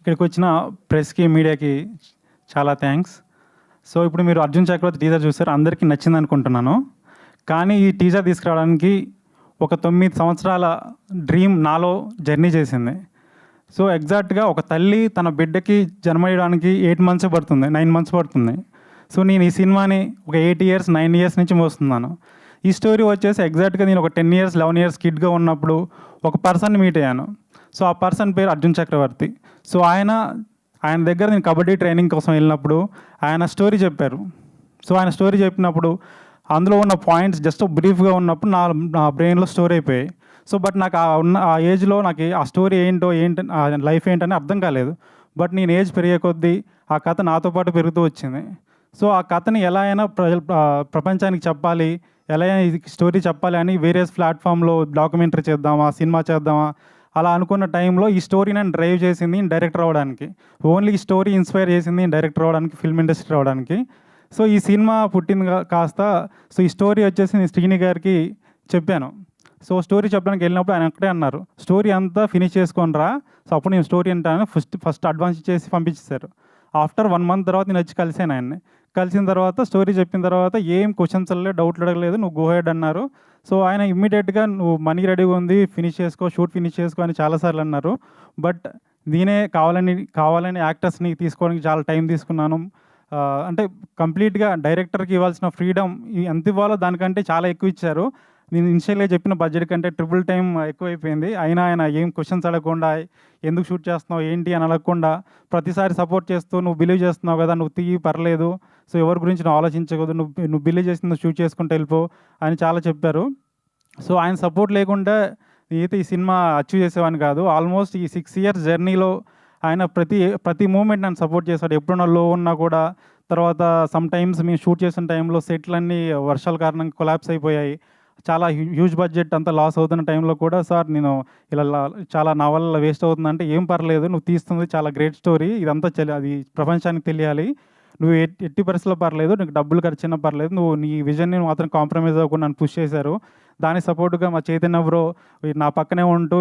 ఇక్కడికి వచ్చిన ప్రెస్కి, మీడియాకి చాలా థ్యాంక్స్. సో ఇప్పుడు మీరు 'అర్జున్ చక్రవర్తి' టీజర్ చూసారు, అందరికీ నచ్చింది అనుకుంటున్నాను. కానీ ఈ టీజర్ తీసుకురావడానికి ఒక 9 సంవత్సరాల డ్రీమ్ నాలో జర్నీ చేసింది. సో ఎగ్జాక్ట్గా ఒక తల్లి తన బిడ్డకి జన్మనివ్వడానికి 8 మంత్స్ పడుతుంది, 9 మంత్స్ పడుతుంది. సో నేను ఈ సినిమాని ఒక 8 ఇయర్స్ 9 ఇయర్స్ నుంచి మోస్తున్నాను. ఈ స్టోరీ వచ్చేసి ఎగ్జాక్ట్గా నేను ఒక 10 ఇయర్స్ 11 ఇయర్స్ కిడ్గా ఉన్నప్పుడు ఒక పర్సన్ని మీట్ అయ్యాను. సో ఆ పర్సన్ పేరు అర్జున్ చక్రవర్తి. సో ఆయన దగ్గర నేను కబడ్డీ ట్రైనింగ్ కోసం వెళ్ళినప్పుడు ఆయన స్టోరీ చెప్పారు. సో ఆయన స్టోరీ చెప్పినప్పుడు అందులో ఉన్న పాయింట్స్ జస్ట్ బ్రీఫ్గా ఉన్నప్పుడు నా బ్రెయిన్లో స్టోర్ అయిపోయాయి. సో బట్ నాకు ఆ ఏజ్లో నాకు ఆ స్టోరీ ఏంటో ఆ లైఫ్ ఏంటని అర్థం కాలేదు. బట్ నేను ఏజ్ పెరిగే కొద్దీ ఆ కథ నాతో పాటు పెరుగుతూ వచ్చింది. సో ఆ కథని ఎలా అయినా ప్రపంచానికి చెప్పాలి, ఎలా అయినా ఇది స్టోరీ చెప్పాలి అని వేరియస్ ప్లాట్ఫామ్లో డాక్యుమెంటరీ చేద్దామా, సినిమా చేద్దామా అలా అనుకున్న టైంలో ఈ స్టోరీ నన్ను డ్రైవ్ చేసింది డైరెక్టర్ అవ్వడానికి. ఓన్లీ ఈ స్టోరీ ఇన్స్పైర్ చేసింది డైరెక్టర్ అవ్వడానికి, ఫిల్మ్ ఇండస్ట్రీ రావడానికి. సో ఈ సినిమా పుట్టింది కాస్త సో ఈ స్టోరీ వచ్చేసి నేను శ్రీని గారికి చెప్పాను. సో స్టోరీ చెప్పడానికి వెళ్ళినప్పుడు ఆయన అక్కడే అన్నారు, స్టోరీ అంతా ఫినిష్ చేసుకొని రా. సో అప్పుడు నేను స్టోరీ అంటాను ఫస్ట్ అడ్వాన్స్ చేసి పంపించేశారు. ఆఫ్టర్ 1 మంత్ తర్వాత నేను వచ్చి కలిసాను ఆయన్ని. కలిసిన తర్వాత స్టోరీ చెప్పిన తర్వాత ఏం క్వశ్చన్స్ అడగలేదు, డౌట్లు అడగలేదు, నువ్వు గో హెడ్ అన్నారు. సో ఆయన ఇమ్మీడియట్గా నువ్వు మనీ రెడీగా ఉంది, ఫినిష్ చేసుకో, షూట్ ఫినిష్ చేసుకో అని చాలాసార్లు అన్నారు. బట్ నేనే కావాలని యాక్టర్స్ని తీసుకోవడానికి చాలా టైం తీసుకున్నాను. అంటే కంప్లీట్గా డైరెక్టర్కి ఇవ్వాల్సిన ఫ్రీడమ్ ఎంత ఇవ్వాలో దానికంటే చాలా ఎక్కువ ఇచ్చారు. నేను ఇనిషియల్గా చెప్పిన బడ్జెట్ కంటే ట్రిపుల్ టైం ఎక్కువైపోయింది. అయినా ఆయన ఏం క్వశ్చన్స్ అడగకుండా, ఎందుకు షూట్ చేస్తున్నావు ఏంటి అని అడగకుండా ప్రతిసారి సపోర్ట్ చేస్తూ, నువ్వు బిలీవ్ చేస్తున్నావు కదా, నువ్వు తీయి పర్లేదు, సో ఎవరి గురించి నువ్వు ఆలోచించకూడదు, నువ్వు బిలీవ్ చేసి నువ్వు షూట్ చేసుకుంటూ వెళ్ళిపో అని చాలా చెప్పారు. సో ఆయన సపోర్ట్ లేకుండా నేనైతే ఈ సినిమా అచీవ్ చేసేవాడిని కాదు. ఆల్మోస్ట్ ఈ 6 ఇయర్స్ జర్నీలో ఆయన ప్రతి మూమెంట్ నన్ను సపోర్ట్ చేశాడు. ఎప్పుడన్నా లో ఉన్నా కూడా. తర్వాత సమ్ టైమ్స్ మేము షూట్ చేసిన టైంలో సెట్లన్నీ వర్షాల కారణంగా కొలాప్స్ అయిపోయాయి. చాలా హ్యూజ్ బడ్జెట్ అంతా లాస్ అవుతున్న టైంలో కూడా, సార్ నేను ఇలా చాలా నా వల్ల వేస్ట్ అవుతుందంటే, ఏం పర్లేదు, నువ్వు తీస్తుంది చాలా గ్రేట్ స్టోరీ, ఇదంతా అది ప్రపంచానికి తెలియాలి, నువ్వు ఎట్టి పరిస్థితుల్లో పర్లేదు, నీకు డబ్బులు ఖర్చున్నా పర్లేదు, నువ్వు నీ విజన్ని మాత్రం కాంప్రమైజ్ అవ్వకుండా నన్ను పుష్ చేశారు. దానికి సపోర్ట్గా మా చైతన్య బ్రో నా పక్కనే ఉంటూ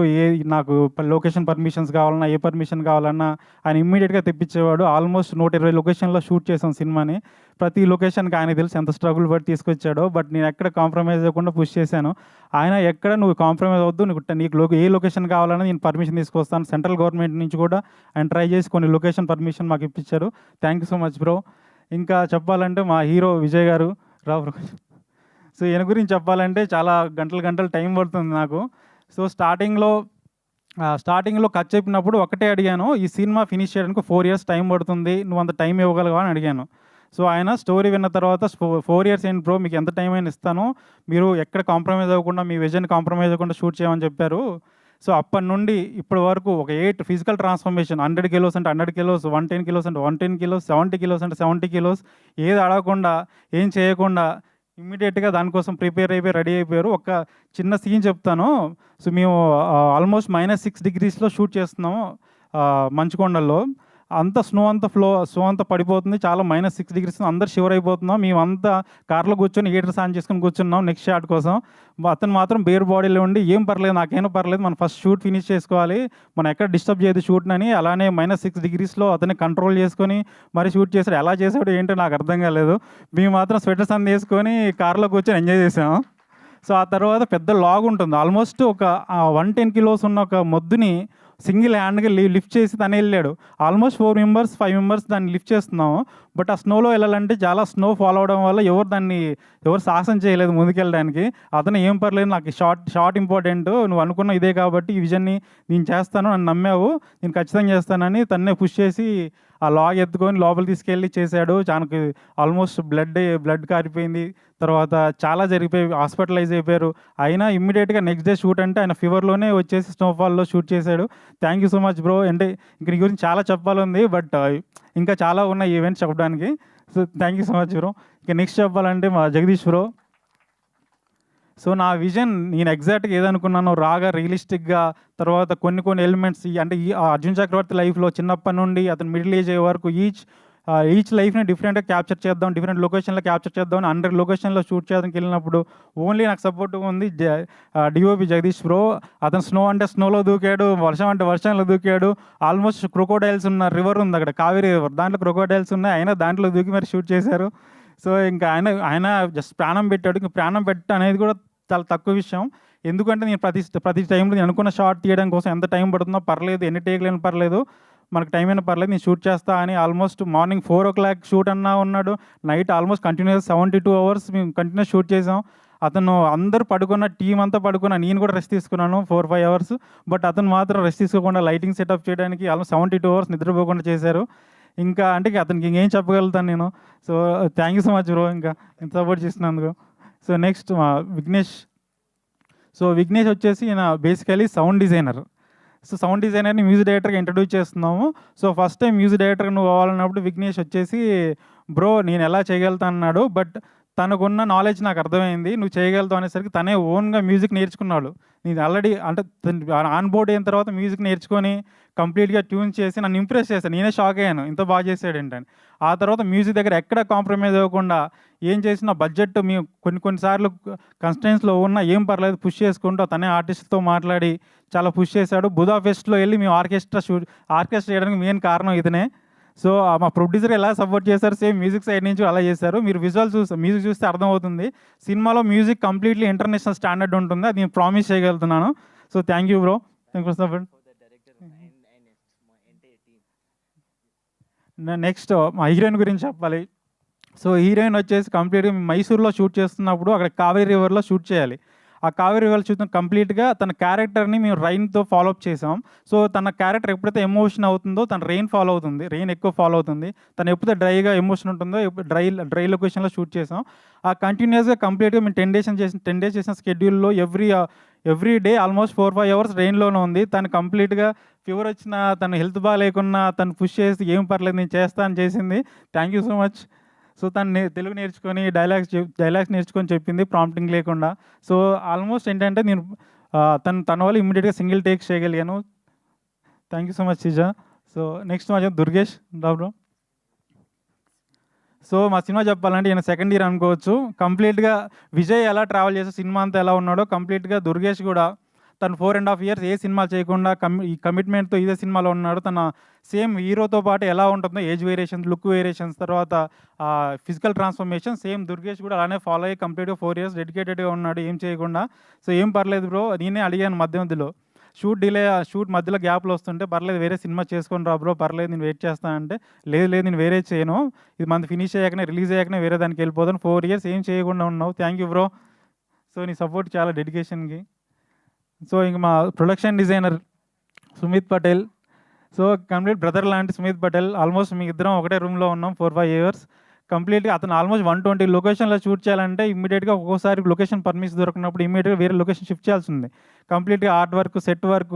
నాకు లొకేషన్ పర్మిషన్స్ కావాలన్నా, ఏ పర్మిషన్ కావాలన్నా ఆయన ఇమ్మీడియట్గా తెప్పించేవాడు. ఆల్మోస్ట్ 120 లొకేషన్లో షూట్ చేసాం సినిమాని. ప్రతి లొకేషన్కి ఆయన తెలుసు ఎంత స్ట్రగుల్ పడి తీసుకొచ్చాడో. బట్ నేను ఎక్కడ కాంప్రమైజ్ అవ్వకుండా పుష్ చేశాను. ఆయన ఎక్కడ నువ్వు కాంప్రమైజ్ అవ్వద్దు, నీకు ఏ లొకేషన్ కావాలన్నా నేను పర్మిషన్ తీసుకొస్తాను. సెంట్రల్ గవర్నమెంట్ నుంచి కూడా ఆయన ట్రై చేసి కొన్ని లొకేషన్ పర్మిషన్ మాకు ఇప్పించారు. Thank you so much bro. ఇంకా చెప్పాలంటే మా హీరో విజయ్ గారు రావు. సో ఈయన గురించి చెప్పాలంటే చాలా గంటలు టైం పడుతుంది నాకు. సో స్టార్టింగ్లో కథ చెప్పినప్పుడు ఒకటే అడిగాను, ఈ సినిమా ఫినిష్ చేయడానికి 4 ఇయర్స్ టైం పడుతుంది, నువ్వు అంత టైం ఇవ్వగలవా అని అడిగాను. సో ఆయన స్టోరీ విన్న తర్వాత 4 ఇయర్స్ ఏంటి బ్రో, మీకు ఎంత టైం అయినా ఇస్తాను, మీరు ఎక్కడ కాంప్రమైజ్ అవ్వకుండా, మీ విజన్ కాంప్రమైజ్ అవ్వకుండా షూట్ చేయమని చెప్పారు. సో అప్పటి నుండి ఇప్పటి వరకు ఒక 8 ఫిజికల్ ట్రాన్స్ఫర్మేషన్, 100 కిలోస్ అంటే 100 కిలోస్, 110 కిలోస్ అంటే 110 కిలోస్, 70 కిలోస్ అంటే 70 కిలోస్, ఏది అడగకుండా ఏం చేయకుండా ఇమ్మీడియట్గా దానికోసం ప్రిపేర్ అయిపోయి రెడీ అయిపోయారు. ఒక చిన్న సీన్ చెప్తాను. సో మేము ఆల్మోస్ట్ -6 డిగ్రీస్లో షూట్ చేస్తున్నాము మంచుకొండల్లో. అంతా స్నో అంతా పడిపోతుంది, చాలా -6 డిగ్రీస్, అందరు షివర్ అయిపోతున్నాం. మేమంతా కార్లో కూర్చొని హీటర్ ఆన్ చేసుకొని కూర్చున్నాం నెక్స్ట్ షాట్ కోసం. అతను మాత్రం బేర్ బాడీలో ఉండి, ఏం పర్లేదు, నాకేమో పర్లేదు, మనం ఫస్ట్ షూట్ ఫినిష్ చేసుకోవాలి, మనం ఎక్కడ డిస్టర్బ్ చేయదు షూట్ని అని అలానే -6 డిగ్రీస్లో అతన్ని కంట్రోల్ చేసుకొని మరి షూట్ చేశాడు. ఎలా చేసాడు ఏంటో నాకు అర్థం కాలేదు. మేము మాత్రం స్వెటర్స్ అన్ని వేసుకొని కార్లో కూర్చొని ఎంజాయ్ చేసాము. సో ఆ తర్వాత పెద్ద లాగ్ ఉంటుంది, ఆల్మోస్ట్ ఒక 110 కిలోస్ ఉన్న ఒక మొద్దుని సింగిల్ హ్యాండ్గా లిఫ్ట్ చేసి తనే వెళ్ళాడు. ఆల్మోస్ట్ 4 మెంబర్స్ 5 మెంబర్స్ దాన్ని లిఫ్ట్ చేస్తున్నాము. బట్ ఆ స్నోలో వెళ్ళాలంటే చాలా స్నో ఫాలో అవడం వల్ల ఎవరు సాహసం చేయలేదు ముందుకెళ్ళడానికి. అతను ఏం పర్లేదు, నాకు షార్ట్ ఇంపార్టెంట్, నువ్వు అనుకున్న ఇదే కాబట్టి ఈ విజన్ని నేను చేస్తాను, నన్ను నమ్మావు, నేను ఖచ్చితంగా చేస్తానని తన్నే పుష్ చేసి ఆ లాగ్ ఎత్తుకొని లోపల తీసుకెళ్ళి చేశాడు. తనకు ఆల్మోస్ట్ బ్లడ్ కారిపోయింది. తర్వాత చాలా జరిగిపోయి హాస్పిటలైజ్ అయిపోయారు. అయినా ఇమ్మీడియట్గా నెక్స్ట్ డే షూట్ అంటే ఆయన ఫీవర్లోనే వచ్చేసి స్నోఫాల్లో షూట్ చేశాడు. Thank you so much bro. అంటే ఇంక నీ గురించి చాలా చెప్పాలంది, బట్ ఇంకా చాలా ఉన్నాయి ఈవెంట్స్ చెప్పడానికి. So thank you so much bro. ఇక నెక్స్ట్ చెప్పాలంటే మా జగదీష్ బ్రో. సో నా విజన్ నేను ఎగ్జాక్ట్గా ఏదనుకున్నానో రాగా రియలిస్టిక్గా, తర్వాత కొన్ని ఎలిమెంట్స్ అంటే ఈ అర్జున్ చక్రవర్తి లైఫ్లో చిన్నప్పటి నుండి అతను మిడిల్ ఏజ్ అయ్యే వరకు ఈచ్ లైఫ్ని డిఫరెంట్గా క్యాప్చర్ చేద్దాం, డిఫరెంట్ లొకేషన్లో క్యాప్చర్ చేద్దాం అని 100 లొకేషన్లో షూట్ చేయడానికి వెళ్ళినప్పుడు ఓన్లీ నాకు సపోర్ట్గా ఉంది డిఓపి జగదీష్ బ్రో. అతను స్నో అంటే స్నోలో దూకాడు, వర్షం అంటే వర్షంలో దూకాడు. ఆల్మోస్ట్ క్రొకోడైల్స్ ఉన్న రివర్ ఉంది అక్కడ, కావేరీ రివర్, దాంట్లో క్రొకోడైల్స్ ఉన్నాయి, అయినా దాంట్లో దూకి మరి షూట్ చేశారు. సో ఇంకా ఆయన జస్ట్ ప్రాణం పెట్టాడు. ఇంకా ప్రాణం పెట్ట అనేది కూడా చాలా తక్కువ విషయం. ఎందుకంటే నేను ప్రతి టైంలో నేను అనుకున్న షాట్ తీయడం కోసం ఎంత టైం పడుతుందో పర్లేదు, ఎన్ని టేక్లైనా పర్లేదు, మనకు టైం అయినా పర్లేదు, నేను షూట్ చేస్తా అని ఆల్మోస్ట్ మార్నింగ్ 4 o'clock షూట్ అన్నా ఉన్నాడు. నైట్ ఆల్మోస్ట్ కంటిన్యూస్ 72 hours మేము కంటిన్యూస్ షూట్ చేసాం. అతను అందరూ పడుకున్న, టీం అంతా పడుకున్న, నేను కూడా రెస్ట్ తీసుకున్నాను 4-5 hours. బట్ అతను మాత్రం రెస్ట్ తీసుకోకుండా లైటింగ్ సెటప్ చేయడానికి ఆల్మోస్ట్ 72 hours నిద్రపోకుండా చేశారు. ఇంకా అంటే అతనికి ఇంకేం చెప్పగలుగుతాను నేను. So thank you so much bro, ఇంకా ఇంత సపోర్ట్ చేసినందుకు. So next Vignesh. So Vignesh వచ్చేసి ఈయన basically sound designer. So sound డిజైనర్ని మ్యూజిక్ డైరెక్టర్గా ఇంట్రడ్యూస్ చేస్తున్నాము. సో ఫస్ట్ టైం మ్యూజిక్ డైరెక్టర్గా నువ్వు అవ్వాలన్నప్పుడు విఘ్నేష్ వచ్చేసి బ్రో నేను ఎలా చేయగలుగుతా అన్నాడు. బట్ తనకున్న నాలెడ్జ్ నాకు అర్థమైంది, నువ్వు చేయగలుగుతావు అనేసరికి తనే ఓన్గా మ్యూజిక్ నేర్చుకున్నాడు. నేను ఆల్రెడీ అంటే ఆన్ బోర్డ్ అయిన తర్వాత మ్యూజిక్ నేర్చుకొని కంప్లీట్గా ట్యూన్ చేసి నన్ను ఇంప్రెస్ చేశాను. నేనే షాక్ అయ్యాను, ఇంత బాగా చేశాడు ఏంటని. ఆ తర్వాత మ్యూజిక్ దగ్గర ఎక్కడ కాంప్రమైజ్ అవ్వకుండా ఏం చేసినా బడ్జెట్ మేము కొన్నిసార్లు కన్స్టెంట్స్లో ఉన్నా ఏం పర్లేదు పుష్ చేసుకుంటూ తనే ఆర్టిస్ట్తో మాట్లాడి చాలా పుష్ చేశాడు. బుధా ఫెస్ట్లో వెళ్ళి మేము ఆర్కెస్ట్రా చేయడానికి మెయిన్ కారణం ఇతనే. సో మా ప్రొడ్యూసర్ ఎలా సపోర్ట్ చేశారు, సేమ్ మ్యూజిక్ సైడ్ నుంచి అలా చేశారు. మీరు విజువల్ మ్యూజిక్ చూస్తే అర్థమవుతుంది. సినిమాలో మ్యూజిక్ కంప్లీట్లీ ఇంటర్నేషనల్ స్టాండర్డ్ ఉంటుంది, అది నేను ప్రామిస్ చేయగలుగుతున్నాను. So thank you bro. Thank you so much. Next మా హీరోయిన్ గురించి చెప్పాలి. సో హీరోయిన్ వచ్చేసి కంప్లీట్గా మైసూర్లో షూట్ చేస్తున్నప్పుడు అక్కడ కావేరీ రివర్లో షూట్ చేయాలి. ఆ కావేరీ రివర్ చూసిన కంప్లీట్గా తన క్యారెక్టర్ని మేము రైన్తో ఫాలో అప్ చేసాం. సో తన క్యారెక్టర్ ఎప్పుడైతే ఎమోషన్ అవుతుందో తన రెయిన్ ఫాలో అవుతుంది, రెయిన్ ఎక్కువ ఫాలో అవుతుంది. తను ఎప్పుడైతే డ్రైగా ఎమోషన్ ఉంటుందో డ్రై లొకేషన్లో షూట్ చేసాం. ఆ కంటిన్యూస్గా కంప్లీట్గా మేము 10 days చేసిన స్కెడ్యూల్లో ఎవ్రీ డే ఆల్మోస్ట్ 4-5 hours రెయిన్లోనే ఉంది. తను కంప్లీట్గా ఫీవర్ వచ్చిన, తను హెల్త్ బాగాలేకున్నా తను పుష్ చేసి ఏం పర్లేదు నేను చేస్తా అని చేసింది. Thank you so much. So తను తెలుగు నేర్చుకొని డైలాగ్స్ నేర్చుకొని చెప్పింది ప్రాంప్టింగ్ లేకుండా. సో ఆల్మోస్ట్ ఏంటంటే నేను తన వల్ల ఇమ్మీడియట్గా సింగిల్ టేక్ చేయగలిగాను. Thank you so much సిజా. So next మా దుర్గేష్ రావు. సో మా సినిమా చెప్పాలంటే ఈయన సెకండ్ ఇయర్ అనుకోవచ్చు. కంప్లీట్గా విజయ్ ఎలా ట్రావెల్ చేసే సినిమా అంతా ఎలా ఉన్నాడో కంప్లీట్గా దుర్గేష్ కూడా తను 4.5 years ఏ సినిమా చేయకుండా ఈ కమిట్మెంట్తో ఇదే సినిమాలో ఉన్నాడు. తన సేమ్ హీరోతో పాటు ఎలా ఉంటుందో ఏజ్ వేరియేషన్స్, లుక్ వేరియేషన్స్, తర్వాత ఫిజికల్ ట్రాన్స్ఫర్మేషన్ సేమ్ దుర్గేష్ కూడా అలానే ఫాలో అయ్యి కంప్లీట్గా 4 years డెడికేటెడ్గా ఉన్నాడు ఏం చేయకుండా. సో ఏం పర్లేదు బ్రో, నేనే అడిగాను మధ్యలో షూట్ మధ్యలో గ్యాప్లు వస్తుంటే పర్లేదు వేరే సినిమా చేసుకొని రా బ్రో, పర్లేదు నేను వెయిట్ చేస్తానంటే లేదు నేను వేరే చేయను, ఇది మనది ఫినిష్ అయ్యాకనే రిలీజ్ అయ్యాకనే వేరే దానికి వెళ్ళిపోతాను, 4 years ఏం చేయకుండా ఉన్నావు, థ్యాంక్ యూ బ్రో. సో నీ సపోర్ట్ చాలా డెడికేషన్కి. సో ఇంక మా production designer Sumit Patel. So complete brother లాంటి సుమిత్ పటేల్. ఆల్మోస్ట్ మీ ఇద్దరం ఒకటే రూమ్లో ఉన్నాం 4-5 years. కంప్లీట్గా అతను ఆల్మోస్ట్ 120 లొకేషన్లో షూట్ చేయాలంటే ఇమ్మీడియట్గా ఒక్కోసారి లొకేషన్ పర్మిషన్ దొరికినప్పుడు ఇమ్మీడియట్గా వేరే లొకేషన్ షిఫ్ట్ చేయాల్సి ఉంది. కంప్లీట్గా art work, set work,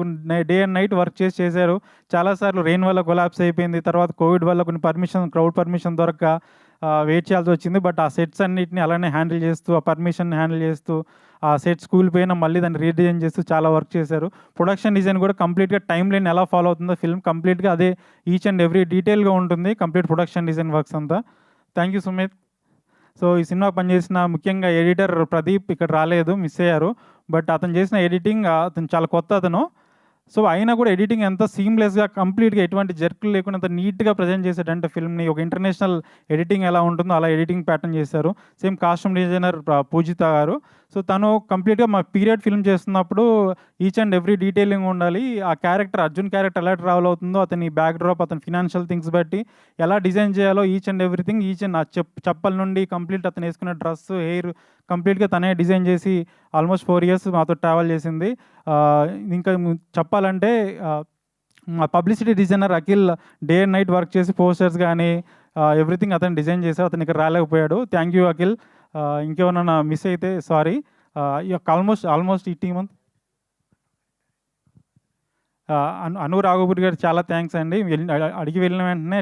day and night work చేశారు. చాలాసార్లు రెయిన్ వల్ల కొలాప్స్ అయిపోయింది, తర్వాత కోవిడ్ వల్ల కొన్ని క్రౌడ్ పర్మిషన్ దొరక్క వెయిట్ చేయాల్సి వచ్చింది. బట్ ఆ సెట్స్ అన్నిటిని అలానే హ్యాండిల్ చేస్తూ, ఆ పర్మిషన్ హ్యాండిల్ చేస్తూ, ఆ సెట్ స్కూల్ పైన మళ్ళీ దాన్ని రీడిజైన్ చేస్తూ చాలా వర్క్ చేశారు. ప్రొడక్షన్ డిజైన్ కూడా కంప్లీట్గా టైం లైన్ ఎలా ఫాలో అవుతుందో ఫిల్మ్ కంప్లీట్గా అదే ఈచ్ అండ్ ఎవ్రీ డీటెయిల్గా ఉంటుంది కంప్లీట్ ప్రొడక్షన్ డిజైన్ వర్క్స్ అంతా. Thank you Sumit. సో ఈ సినిమా పనిచేసిన ముఖ్యంగా ఎడిటర్ ప్రదీప్ ఇక్కడ రాలేదు, మిస్ అయ్యారు. బట్ అతను చేసిన ఎడిటింగ్, అతను చాలా కొత్త అతను. సో అయినా కూడా ఎడిటింగ్ ఎంత సీమ్లెస్గా కంప్లీట్గా ఎటువంటి జర్కులు లేకుండా అంత నీట్గా ప్రజెంట్ చేశాడంటే ఫిల్మ్ని ఒక ఇంటర్నేషనల్ ఎడిటింగ్ ఎలా ఉంటుందో అలా ఎడిటింగ్ ప్యాటర్న్ చేశారు. సేమ్ కాస్ట్యూమ్ డిజైనర్ పూజిత గారు. సో తను కంప్లీట్గా మా పీరియడ్ ఫిల్మ్ చేస్తున్నప్పుడు ఈచ్ అండ్ ఎవ్రీ డీటెయిలింగ్ ఉండాలి. ఆ క్యారెక్టర్, అర్జున్ క్యారెక్టర్ ఎలా ట్రావెల్ అవుతుందో, అతని బ్యాక్ డ్రాప్, అతని ఫినాన్షియల్ థింగ్స్ బట్టి ఎలా డిజైన్ చేయాలో each and everything, each and చెప్పల నుండి కంప్లీట్ అతను వేసుకున్న డ్రెస్, హెయిర్ కంప్లీట్గా తనే డిజైన్ చేసి ఆల్మోస్ట్ 4 years మాతో ట్రావెల్ చేసింది. ఇంకా చెప్పాలంటే మా publicity designer Akhil day and night work చేసి పోస్టర్స్ కానీ ఎవ్రీథింగ్ అతను డిజైన్ చేశారు. అతను ఇక్కడ రాలేకపోయాడు. Thank you Akhil. ఇంకేమన్నా మిస్ అయితే సారీ. ఆల్మోస్ట్ ఈ టీమ్ అను రాఘవపూరి గారు చాలా థ్యాంక్స్ అండి. అడిగి వెళ్ళిన వెంటనే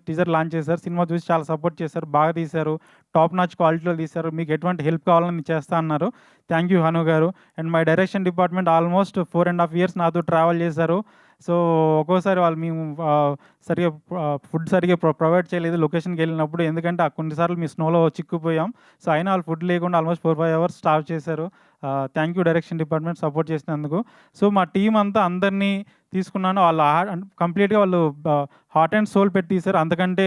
టీజర్ లాంచ్ చేశారు. సినిమా చూసి చాలా సపోర్ట్ చేశారు, బాగా తీశారు, టాప్ నాచ్ క్వాలిటీలో తీశారు. మీకు ఎటువంటి హెల్ప్ కావాలని చేస్తా అన్నారు. థ్యాంక్ యూ హను గారు. And my direction department almost 4.5 years నాతో ట్రావెల్ చేశారు. సో ఒక్కోసారి వాళ్ళు మేము సరిగ్గా ఫుడ్ సరిగ్గా ప్రొవైడ్ చేయలేదు లొకేషన్కి వెళ్ళినప్పుడు, ఎందుకంటే కొన్నిసార్లు మీ స్నోలో చిక్కుపోయాం. సో అయినా వాళ్ళు ఫుడ్ లేకుండా ఆల్మోస్ట్ 4-5 అవర్స్ స్టార్వ్ చేశారు. Thank you direction department support చేసినందుకు. సో మా టీం అంతా అందరినీ తీసుకున్నాను. వాళ్ళు కంప్లీట్గా వాళ్ళు హార్ట్ అండ్ సోల్ పెట్టి తీశారు. అంతకంటే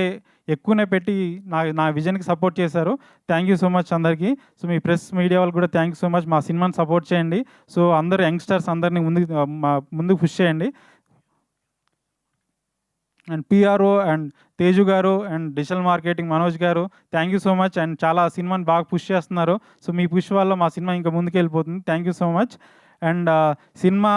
ఎక్కువనే పెట్టి నా విజన్కి సపోర్ట్ చేశారు. థ్యాంక్ యూ సో మచ్ అందరికీ. సో మీ ప్రెస్ మీడియా వాళ్ళు కూడా థ్యాంక్ యూ సో మచ్. మా సినిమాని సపోర్ట్ చేయండి. సో అందరు యంగ్స్టర్స్ అందరినీ ముందుకు పుష్ చేయండి. అండ్ పిఆర్ఓ అండ్ తేజు గారు అండ్ డిజిటల్ మార్కెటింగ్ మనోజ్ గారు, thank you so much. And చాలా సినిమాని బాగా పుష్ చేస్తున్నారు. సో మీ పుష్ వల్ల మా సినిమా ఇంకా ముందుకు వెళ్ళిపోతుంది. Thank you so much. And cinema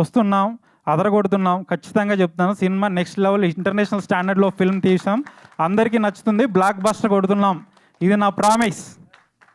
వస్తున్నాం, అదరగొడుతున్నాం, ఖచ్చితంగా చెప్తాను. సినిమా నెక్స్ట్ లెవెల్ ఇంటర్నేషనల్ స్టాండర్డ్లో ఫిల్మ్ తీసాం, అందరికీ నచ్చుతుంది, బ్లాక్ బస్టర్ కొడుతున్నాం, ఇది నా ప్రామిస్.